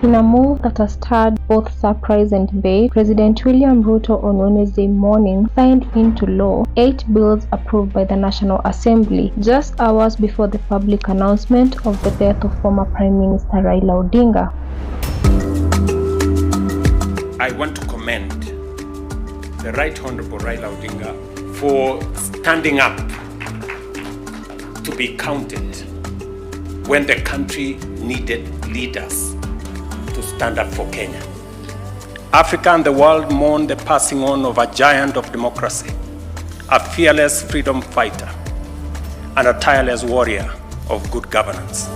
In a move that has stirred both surprise and debate, President William Ruto on Wednesday morning signed into law 8 bills approved by the National Assembly, just hours before the public announcement of the death of former Prime Minister Raila Odinga. I want to commend the Right Honorable Raila Odinga for standing up to be counted when the country needed leaders to stand up for Kenya. Africa and the world mourn the passing on of a giant of democracy, a fearless freedom fighter, and a tireless warrior of good governance.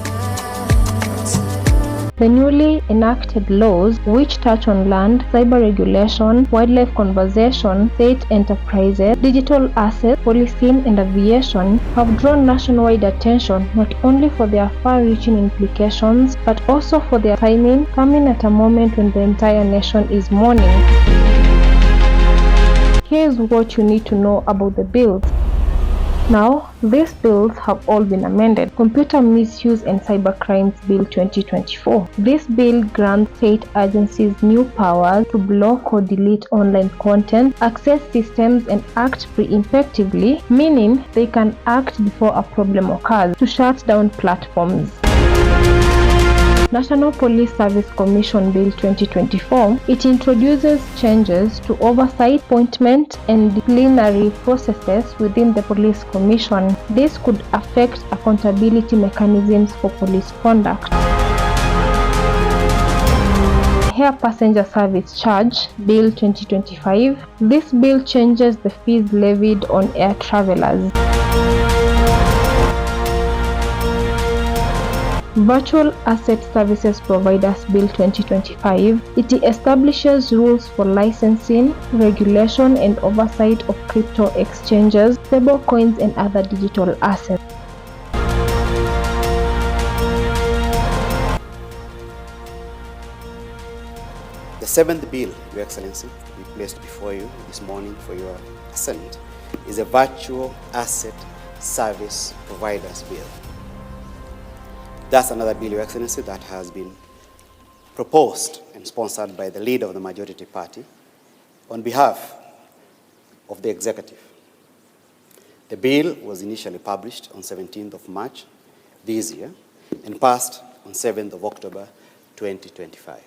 The newly enacted laws, which touch on land, cyber regulation, wildlife conservation, state enterprises, digital assets, policing, and aviation, have drawn nationwide attention not only for their far-reaching implications, but also for their timing, coming at a moment when the entire nation is mourning. Here's what you need to know about the bills. Now, these bills have all been amended. Computer Misuse and Cybercrimes Bill 2024. This bill grants state agencies new powers to block or delete online content, access systems, and act preemptively, meaning they can act before a problem occurs, to shut down platforms. National Police Service Commission Bill 2024. It introduces changes to oversight, appointment, and disciplinary processes within the Police Commission. This could affect accountability mechanisms for police conduct. Air Passenger Service Charge Bill 2025. This bill changes the fees levied on air travelers. Virtual Asset Services Providers Bill 2025. It establishes rules for licensing, regulation, and oversight of crypto exchanges, stablecoins, and other digital assets. The seventh bill, Your Excellency, we placed before you this morning for your assent, is a Virtual Asset Service Providers Bill. That's another bill, Your Excellency, that has been proposed and sponsored by the leader of the majority party on behalf of the executive. The bill was initially published on 17th of March this year and passed on 7th of October 2025.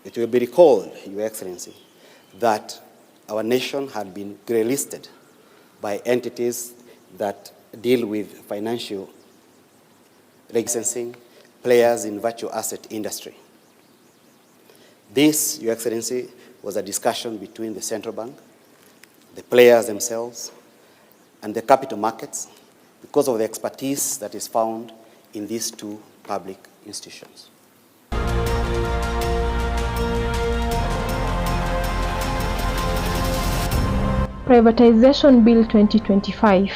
It will be recalled, Your Excellency, that our nation had been grey-listed by entities that deal with financial licensing players in virtual asset industry. This, Your Excellency, was a discussion between the central bank, the players themselves, and the capital markets because of the expertise that is found in these two public institutions. Privatization Bill 2025.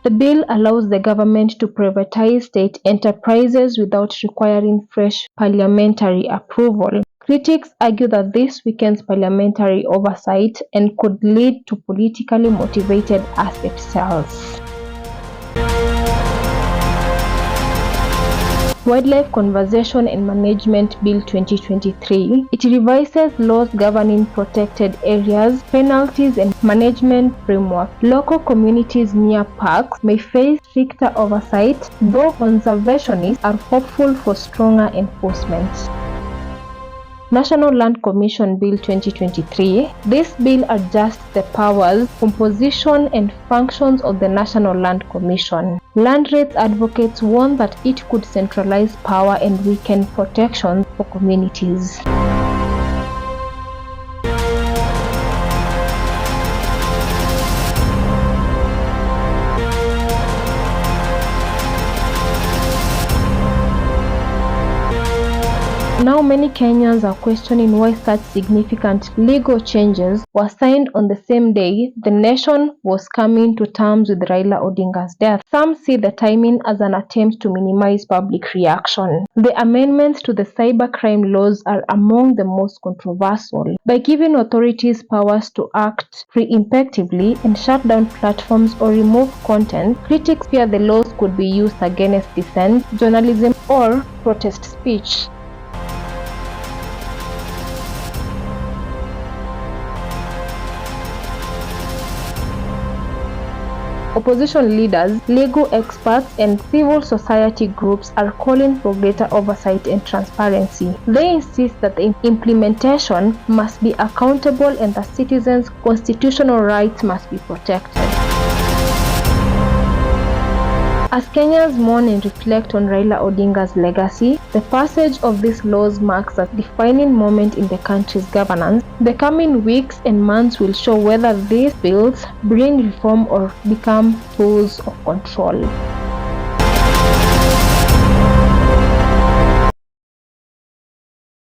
The bill allows the government to privatize state enterprises without requiring fresh parliamentary approval. Critics argue that this weakens parliamentary oversight and could lead to politically motivated asset sales. Wildlife Conservation and Management Bill 2023. It revises laws governing protected areas, penalties, and management framework. Local communities near parks may face stricter oversight, though conservationists are hopeful for stronger enforcement. National Land Commission Bill 2023. This bill adjusts the powers, composition, and functions of the National Land Commission. Land rights advocates warn that it could centralize power and weaken protections for communities. Now many Kenyans are questioning why such significant legal changes were signed on the same day the nation was coming to terms with Raila Odinga's death. Some see the timing as an attempt to minimize public reaction. The amendments to the cybercrime laws are among the most controversial. By giving authorities powers to act preemptively and shut down platforms or remove content, critics fear the laws could be used against dissent, journalism, or protest speech. Opposition leaders, legal experts, and civil society groups are calling for greater oversight and transparency. They insist that the implementation must be accountable and that citizens' constitutional rights must be protected. As Kenyans mourn and reflect on Raila Odinga's legacy, the passage of these laws marks a defining moment in the country's governance. The coming weeks and months will show whether these bills bring reform or become tools of control.